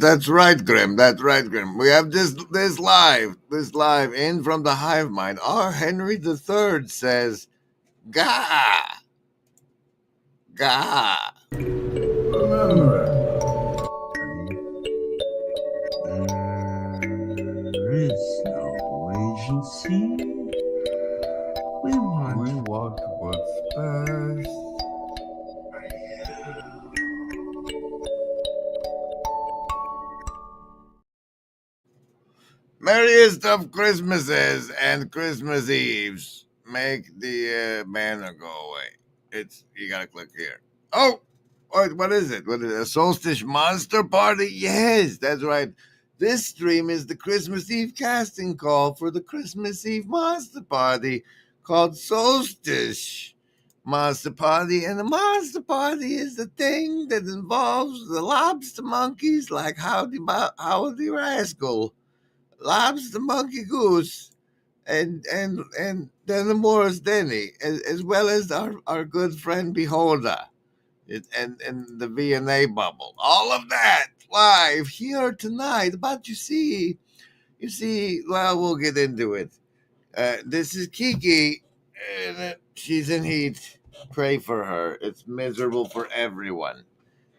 That's right, Grim. That's right, Grim. We have this live in from the hive mind. Our Henry III says, "Gah, gah." Remember, there is no agency. We want what's best. Merriest of Christmases and Christmas Eves. Make the banner go away. You gotta click here. Oh, what is it? What is it? A Solstice Monster Party? Yes, that's right. This stream is the Christmas Eve casting call for the Christmas Eve Monster Party called Solstice Monster Party. And the Monster Party is the thing that involves the lobster monkeys like Howdy Rascal, LobstaMonkee Goose, and then the Morris Denny, as well as our good friend Beholder, and the V&A bubble. All of that live here tonight. But you see, well, we'll get into it. This is Kiki, and she's in heat. Pray for her. It's miserable for everyone.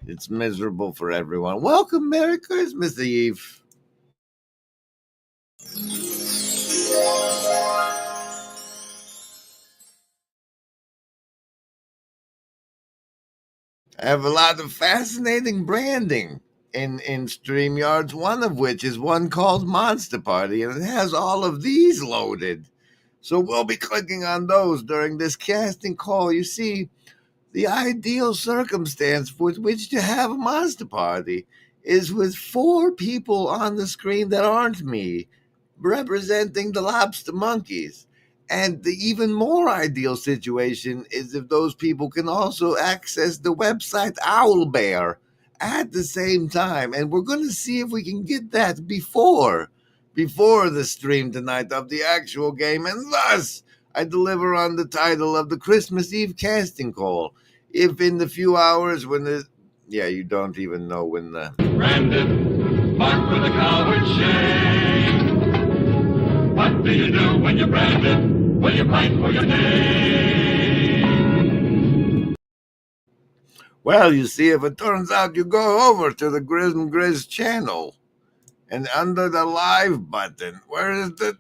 It's miserable for everyone. Welcome, Merry Christmas Eve. I have a lot of fascinating branding in StreamYards, one of which is one called Monster Party, and it has all of these loaded. So we'll be clicking on those during this casting call. You see, the ideal circumstance with which to have a Monster Party is with 4 people on the screen that aren't me, representing the lobster monkeys. And the even more ideal situation is if those people can also access the website Owlbear at the same time. And we're going to see if we can get that before the stream tonight of the actual game. And thus, I deliver on the title of the Christmas Eve casting call. If in the few hours when the... Yeah, you don't even know when the... Branded, marked with a coward shame. What do you do when you're branded? Will you fight for your name? Well, you see, if it turns out you go over to the Grizz and Grizz channel, and under the live button, where is it?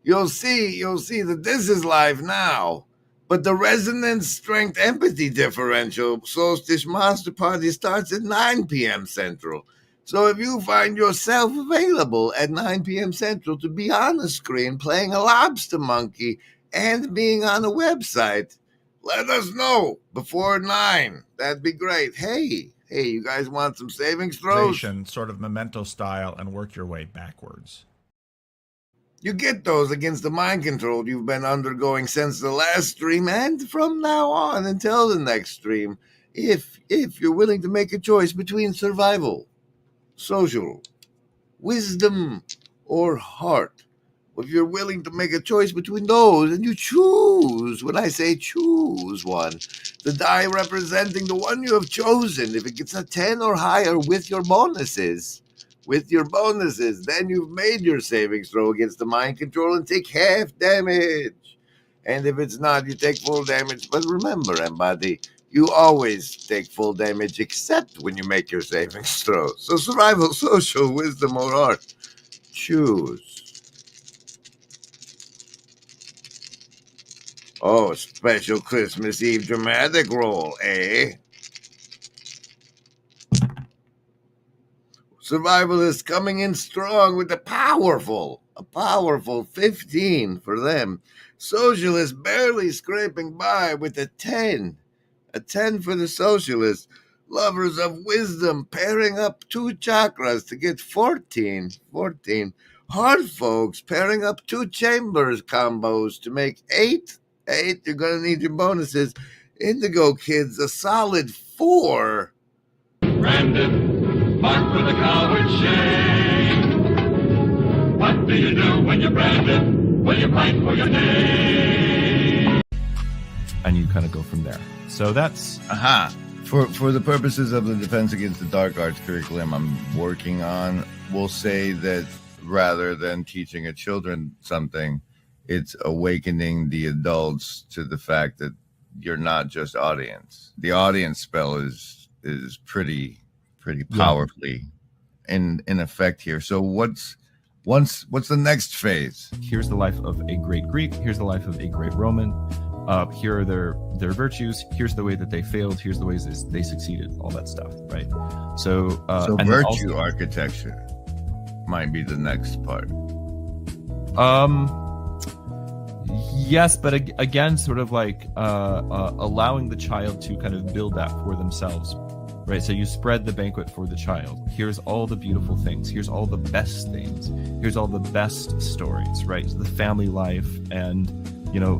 you'll see that this is live now. But the resonance strength empathy differential solstice monster party starts at 9 p.m. Central. So if you find yourself available at 9 p.m. Central to be on the screen playing a lobster monkey and being on a website, let us know before 9. That'd be great. Hey, you guys want some savings throws? Sort of memento style, and work your way backwards. You get those against the mind control you've been undergoing since the last stream and from now on until the next stream, if you're willing to make a choice between survival, social, wisdom, or heart. If you're willing to make a choice between those and you choose, when I say choose one, the die representing the one you have chosen, if it gets a 10 or higher with your bonuses, then you've made your savings throw against the mind control and take half damage. And if it's not, you take full damage. But remember, everybody, you always take full damage except when you make your savings throw. So survival, social, wisdom, or art. Choose. Oh, special Christmas Eve dramatic roll, eh? Survival is coming in strong with a powerful 15 for them. Socialists barely scraping by with a 10. A 10 for the socialists. Lovers of wisdom pairing up 2 chakras to get 14. Hard folks pairing up 2 chambers combos to make 8. You're going to need your bonuses. Indigo kids, a solid 4. Branded, marked with a coward shame. What do you do when you're branded? Will you fight for your name? And you kind of go from there. So that's... For the purposes of the Defense Against the Dark Arts curriculum I'm working on, we'll say that rather than teaching a children something, it's awakening the adults to the fact that you're not just audience. The audience spell is pretty powerfully in effect here. So what's the next phase? Here's the life of a great Greek. Here's the life of a great Roman. Here are their virtues. Here's the way that they failed. Here's the ways they succeeded. All that stuff, right? So and virtue also, architecture might be the next part. Yes, but again, sort of like allowing the child to kind of build that for themselves, right? So you spread the banquet for the child. Here's all the beautiful things. Here's all the best things. Here's all the best stories, right? So the family life and,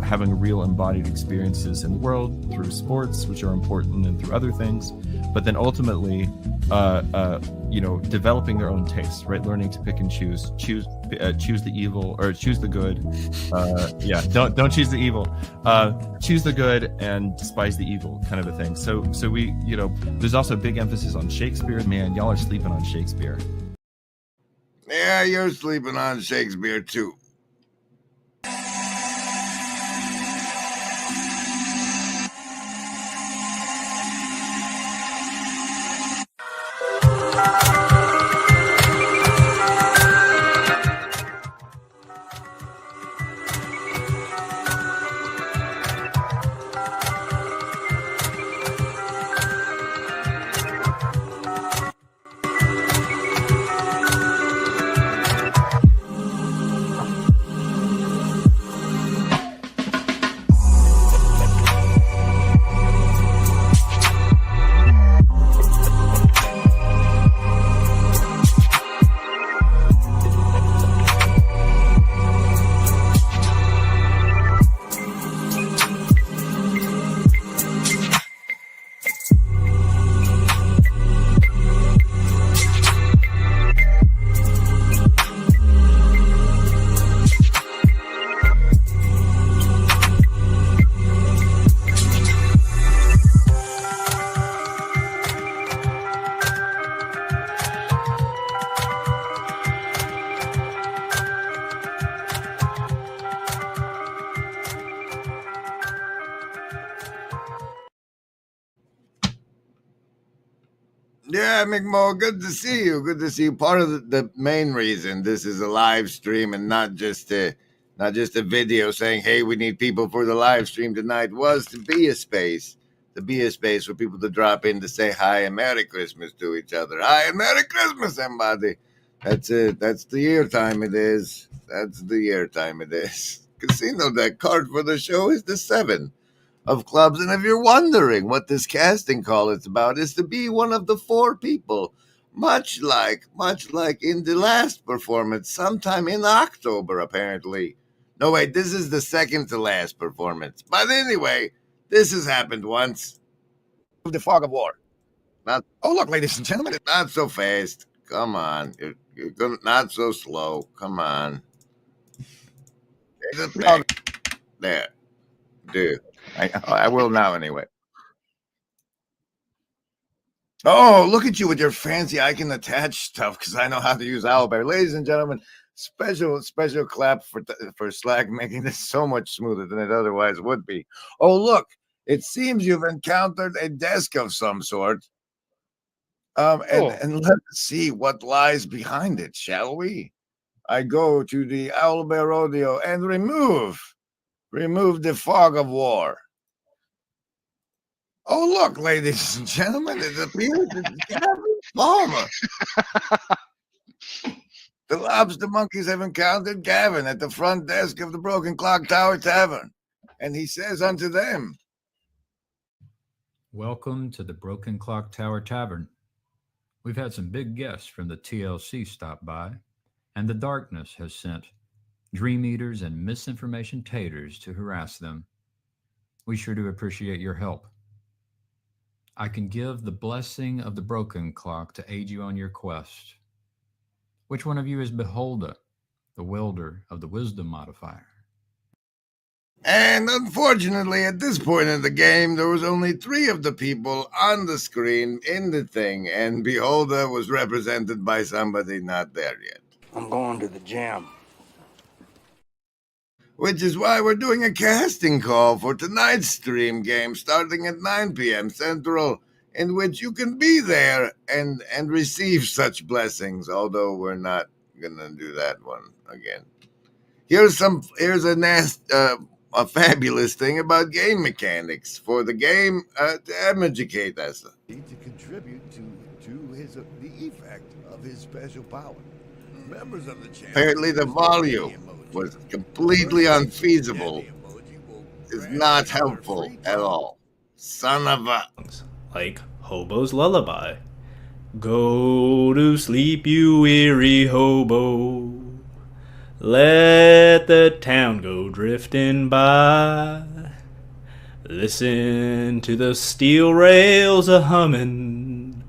having real embodied experiences in the world through sports, which are important, and through other things. But then ultimately, developing their own tastes, right? Learning to pick and choose the evil or choose the good. Don't choose the evil. Choose the good and despise the evil, kind of a thing. So we, there's also a big emphasis on Shakespeare. Man, y'all are sleeping on Shakespeare. Yeah, you're sleeping on Shakespeare too. Yeah, McMo, good to see you. Good to see you. Part of the main reason this is a live stream and not just a not just a video saying, hey, we need people for the live stream tonight, was to be a space for people to drop in to say hi and Merry Christmas to each other. Hi and Merry Christmas, everybody. That's it. That's the year time it is. Casino deck card for the show is the 7 of clubs. And if you're wondering what this casting call is about, is to be one of the 4 people, much like in the last performance, sometime in October, apparently. No, wait, this is the second to last performance. But anyway, this has happened once. The fog of war. Not. Oh, look, ladies and gentlemen, not so fast. Come on, you're gonna, not so slow. Come on. There, dude. I will now anyway. Oh, look at you with your fancy I can attach stuff because I know how to use Owlbear. Ladies and gentlemen, special clap for Slack making this so much smoother than it otherwise would be. Oh, look, it seems you've encountered a desk of some sort. And let's see what lies behind it, shall we? I go to the Owlbear Rodeo and remove the fog of war. Oh, look, ladies and gentlemen, it appears it's Gavin Palmer. The Lobster Monkeys have encountered Gavin at the front desk of the Broken Clock Tower Tavern, and he says unto them, welcome to the Broken Clock Tower Tavern. We've had some big guests from the TLC stop by, and the darkness has sent dream eaters and misinformation taters to harass them. We sure do appreciate your help. I can give the blessing of the Broken Clock to aid you on your quest. Which one of you is Beholder, the wielder of the wisdom modifier? And unfortunately, at this point in the game, there was only 3 of the people on the screen in the thing, and Beholder was represented by somebody not there yet. I'm going to the gym. Which is why we're doing a casting call for tonight's stream game starting at 9 p.m. Central, in which you can be there and receive such blessings, although we're not going to do that one again. Here's a fabulous thing about game mechanics for the game to educate us. To contribute to the effect of his special power. Members of the channel. Apparently the volume was completely unfeasible. It's not helpful at all. Son of a... Like Hobo's Lullaby. Go to sleep, you weary hobo. Let the town go drifting by. Listen to the steel rails a-hummin'.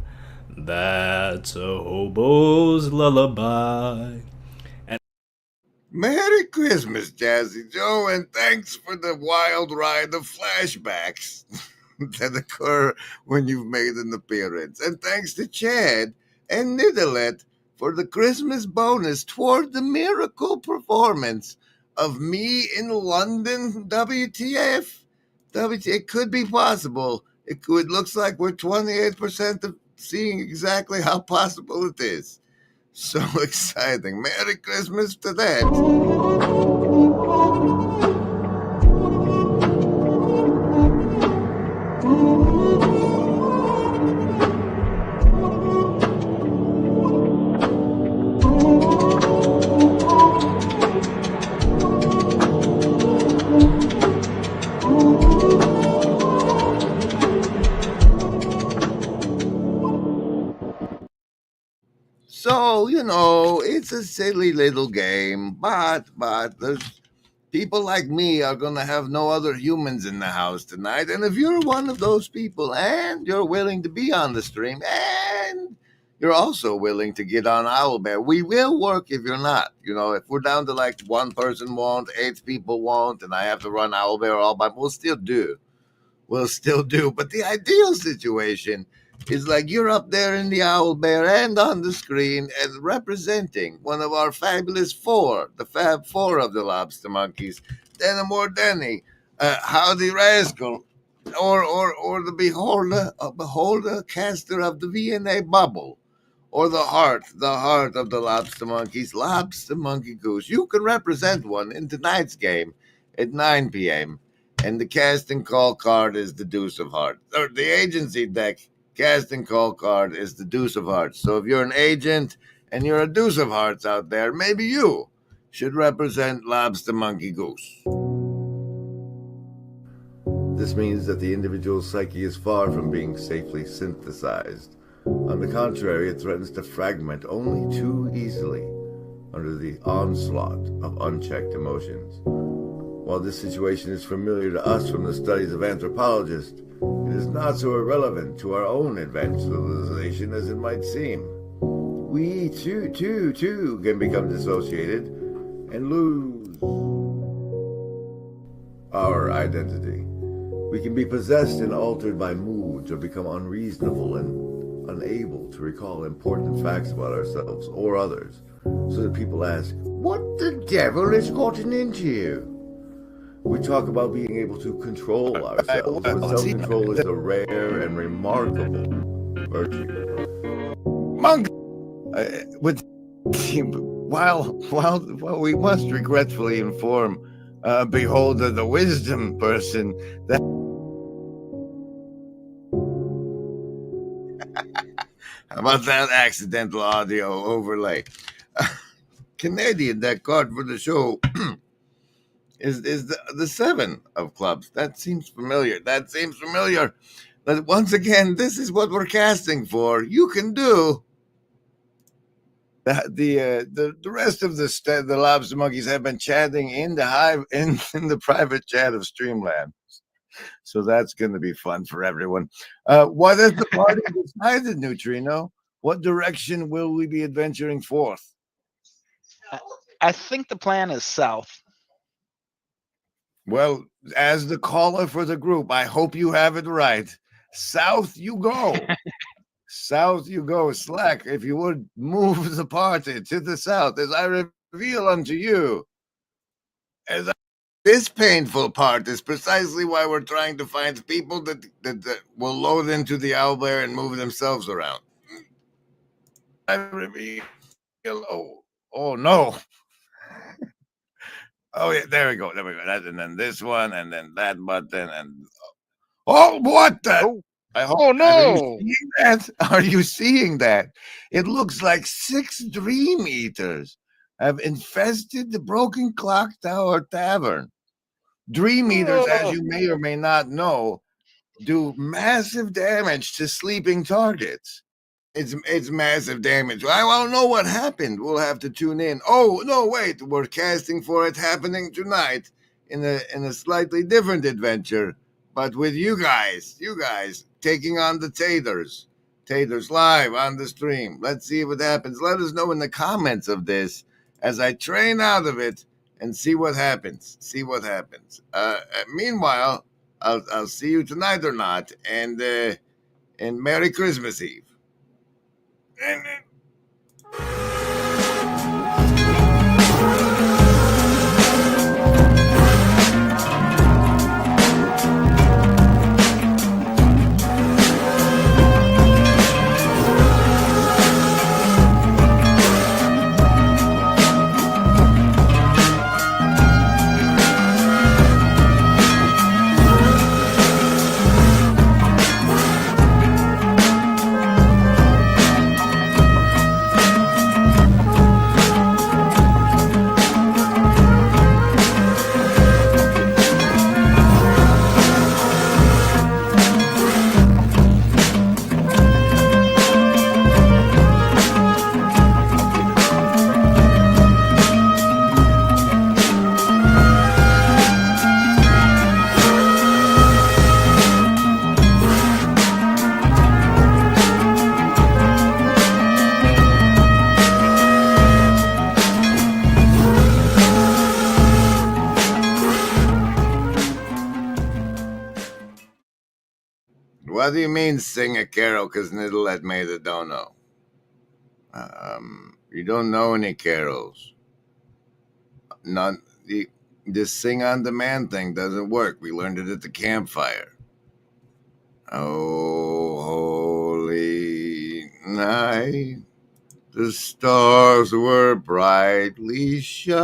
That's a hobo's lullaby. Merry Christmas, Jazzy Joe, and thanks for the wild ride of flashbacks that occur when you've made an appearance. And thanks to Chad and Nidalet for the Christmas bonus toward the miracle performance of me in London. WTF? It could be possible. It looks like we're 28% of seeing exactly how possible it is. So exciting. Merry Christmas to that. So, it's a silly little game, but there's people like me are going to have no other humans in the house tonight. And if you're one of those people and you're willing to be on the stream and you're also willing to get on Owlbear, we will work if you're not. If we're down to like 1 person won't, 8 people won't, and I have to run Owlbear all by, we'll still do. But the ideal situation is like you're up there in the Owlbear and on the screen and representing one of our fabulous 4, the Fab 4 of the Lobster Monkeys, Denny, Howdy Rascal, or the beholder caster of the VNA bubble, or the heart of the Lobster Monkeys, Lobster Monkey Goose. You can represent one in tonight's game at 9 p.m. And the casting call card is the Deuce of Hearts. Or the agency deck casting call card is the Deuce of Hearts. So if you're an agent and you're a Deuce of Hearts out there, maybe you should represent Lobster Monkey Goose. This means that the individual's psyche is far from being safely synthesized. On the contrary, it threatens to fragment only too easily under the onslaught of unchecked emotions. While this situation is familiar to us from the studies of anthropologists, it is not so irrelevant to our own advanced civilization as it might seem. We, too, can become dissociated and lose our identity. We can be possessed and altered by moods or become unreasonable and unable to recall important facts about ourselves or others, so that people ask, "What the devil has gotten into you?" We talk about being able to control ourselves, but self-control is a rare and remarkable virtue. Monk, while we must regretfully inform Beholder, the wisdom person, that how about that accidental audio overlay? Canadian, that card for the show is the 7 of clubs. That seems familiar. But once again, this is what we're casting for. You can do. The rest of the Lobster Monkeys have been chatting in the hive in the private chat of StreamYard, so that's going to be fun for everyone. What has the party decided, Neutrino? What direction will we be adventuring forth? I think the plan is south. Well, as the caller for the group, I hope you have it right. South you go. South you go. Slack, if you would move the party to the south as I reveal unto you. This painful part is precisely why we're trying to find people that will load into the owlbear and move themselves around. I reveal. Oh no. Oh yeah, there we go. That, and then this one, and then that button, and what the? Oh, I hope, oh no! Are you seeing that? It looks like 6 Dream Eaters have infested the Broken Clock Tower Tavern. Dream Eaters, as you may or may not know, do massive damage to sleeping targets. It's massive damage. I won't know what happened. We'll have to tune in. Oh no, wait! We're casting for it happening tonight in a slightly different adventure, but with you guys taking on the Taters live on the stream. Let's see what happens. Let us know in the comments of this as I train out of it and see what happens. Meanwhile, I'll see you tonight or not, and Merry Christmas Eve. What do you mean sing a carol? Because Niddle had made a dono. You don't know any carols. None. This sing on demand thing doesn't work. We learned it at the campfire. Oh, holy night. The stars were brightly shining.